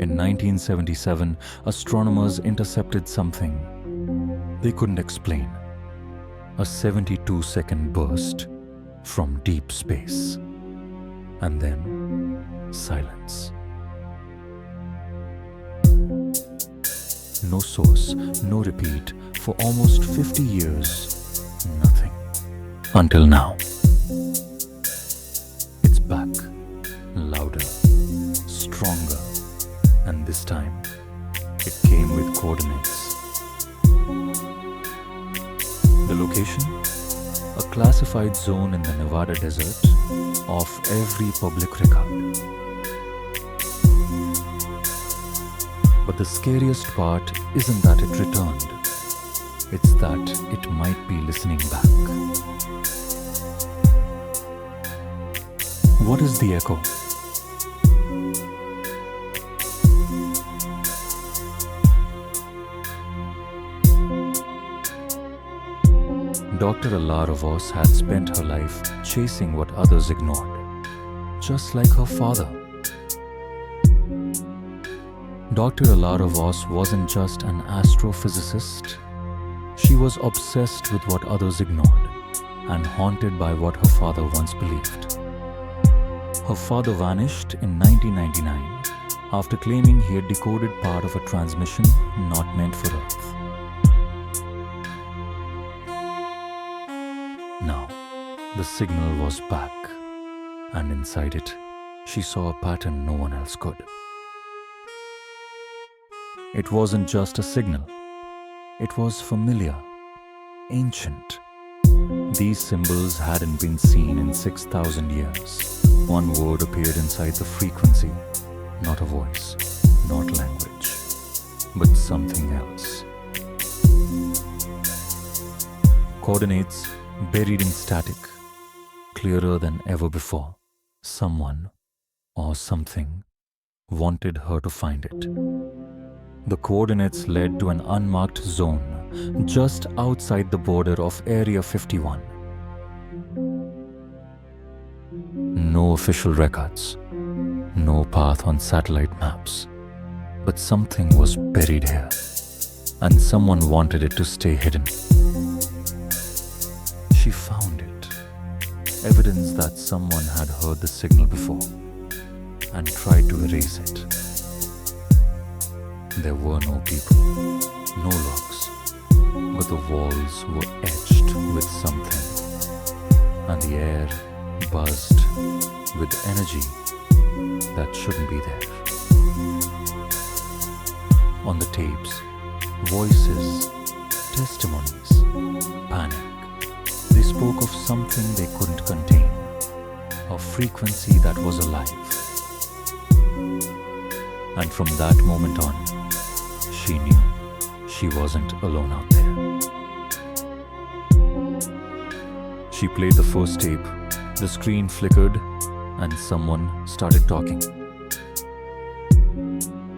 In 1977, astronomers intercepted something they couldn't explain. A 72-second burst from deep space. And then silence. No source, no repeat. For almost 50 years, nothing. Until now. It's back. Louder. Stronger. And this time, it came with coordinates. The location? A classified zone in the Nevada desert of every public record. But the scariest part isn't that it returned. It's that it might be listening back. What is the echo? Dr. Elara Voss had spent her life chasing what others ignored, just like her father. Dr. Elara Voss wasn't just an astrophysicist. She was obsessed with what others ignored and haunted by what her father once believed. Her father vanished in 1999 after claiming he had decoded part of a transmission not meant for Earth. Now, the signal was back, and inside it, she saw a pattern no one else could. It wasn't just a signal. It was familiar, ancient. These symbols hadn't been seen in 6,000 years. One word appeared inside the frequency, not a voice, not language, but something else. Coordinates buried in static, clearer than ever before. Someone or something wanted her to find it. The coordinates led to an unmarked zone just outside the border of Area 51. No official records, no path on satellite maps, but something was buried here, and someone wanted it to stay hidden. She found it, evidence that someone had heard the signal before and tried to erase it. There were no people, no logs, but the walls were etched with something, and the air buzzed with energy that shouldn't be there. On the tapes, voices, testimonies, panic. They spoke of something they couldn't contain, a frequency that was alive. And from that moment on, she knew she wasn't alone out there. She played the first tape, the screen flickered, and someone started talking.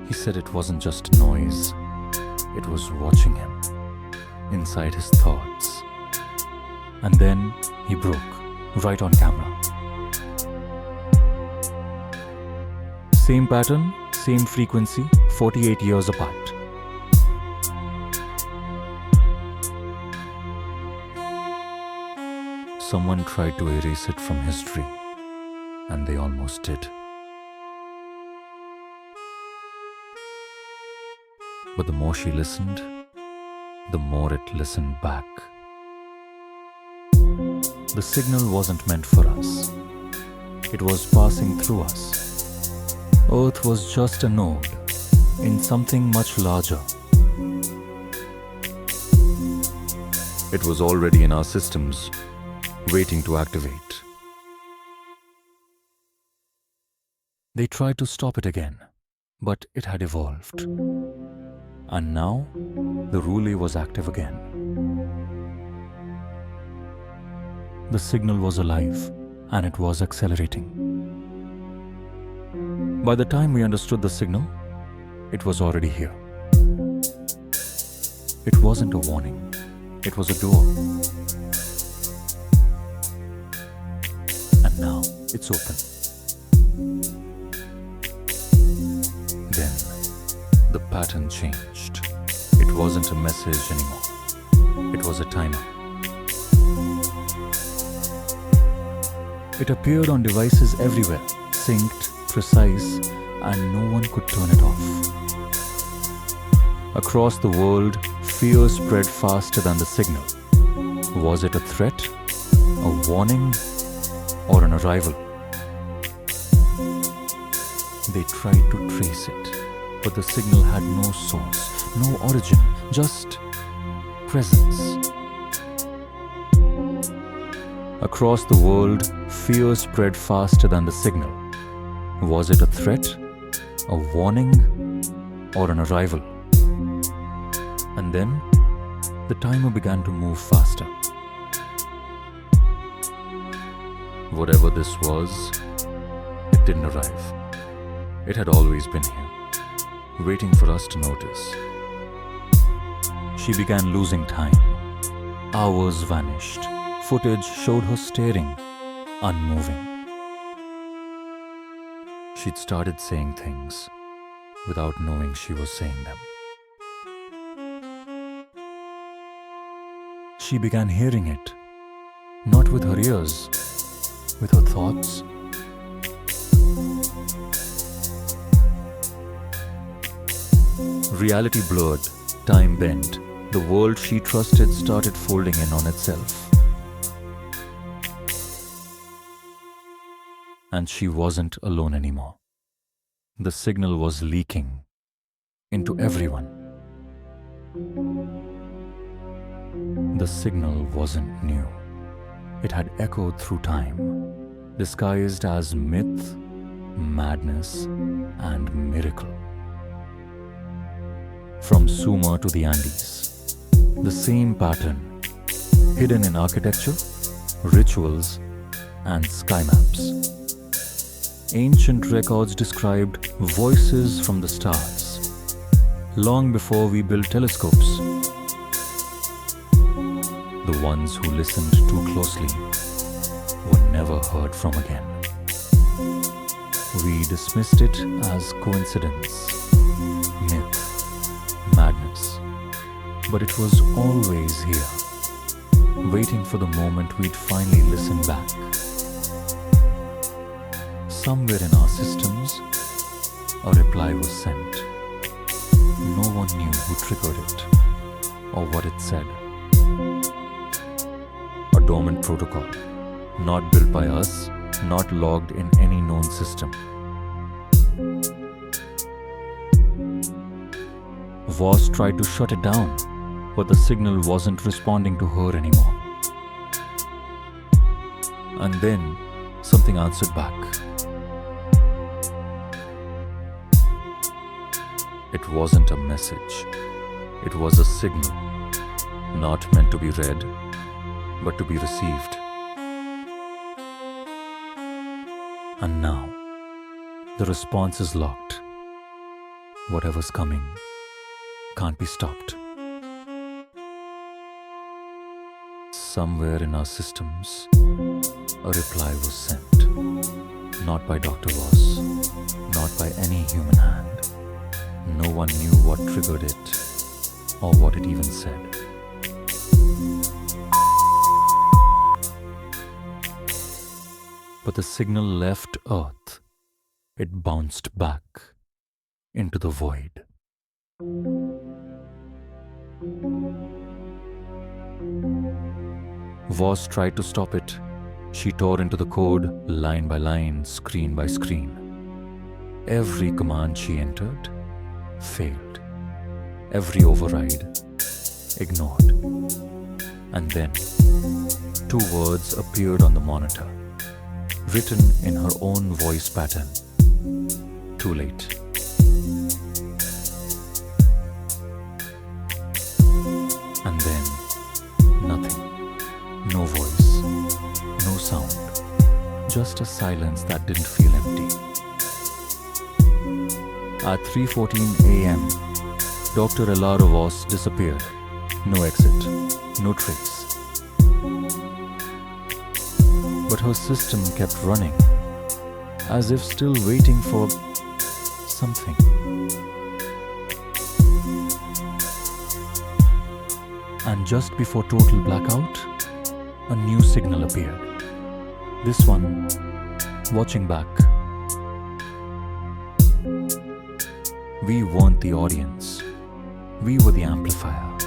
He said it wasn't just noise, it was watching him, inside his thoughts. And then he broke, right on camera. Same pattern, same frequency, 48 years apart. Someone tried to erase it from history, and they almost did. But the more she listened, the more it listened back. The signal wasn't meant for us. It was passing through us. Earth was just a node in something much larger. It was already in our systems, waiting to activate. They tried to stop it again, but it had evolved. And now, the relay was active again. The signal was alive, and it was accelerating. By the time we understood the signal, it was already here. It wasn't a warning, it was a door. And now, it's open. Then, the pattern changed. It wasn't a message anymore. It was a timer. It appeared on devices everywhere, synced, precise, and no one could turn it off. Across the world, fear spread faster than the signal. Was it a threat, a warning, or an arrival? They tried to trace it, but the signal had no source, no origin, just presence. Across the world, fear spread faster than the signal. Was it a threat, a warning, or an arrival? And then, the timer began to move faster. Whatever this was, it didn't arrive. It had always been here, waiting for us to notice. She began losing time. Hours vanished. Footage showed her staring, unmoving. She'd started saying things without knowing she was saying them. She began hearing it, not with her ears, with her thoughts. Reality blurred, time bent. The world she trusted started folding in on itself. And she wasn't alone anymore. The signal was leaking into everyone. The signal wasn't new. It had echoed through time, disguised as myth, madness, and miracle. From Sumer to the Andes, the same pattern, hidden in architecture, rituals, and sky maps. Ancient records described voices from the stars, long before we built telescopes. The ones who listened too closely were never heard from again. We dismissed it as coincidence, myth, madness. But it was always here, waiting for the moment we'd finally listen back. Somewhere in our systems, a reply was sent. No one knew who triggered it or what it said. A dormant protocol, not built by us, not logged in any known system. Voss tried to shut it down, but the signal wasn't responding to her anymore. And then something answered back. It wasn't a message. It was a signal, not meant to be read, but to be received. And now, the response is locked. Whatever's coming can't be stopped. Somewhere in our systems, a reply was sent. Not by Dr. Voss, not by any human hand. No one knew what triggered it, or what it even said. But the signal left Earth. It bounced back into the void. Voss tried to stop it. She tore into the code, line by line, screen by screen. Every command she entered failed. Every override ignored. And then, 2 words appeared on the monitor, written in her own voice pattern. Too late. And then, nothing. No voice, no sound. Just a silence that didn't feel empty. At 3:14 a.m., Dr. Elara Voss disappeared. No exit, no trace. But her system kept running, as if still waiting for something. And just before total blackout, a new signal appeared. This one, watching back. We weren't the audience. We were the amplifier.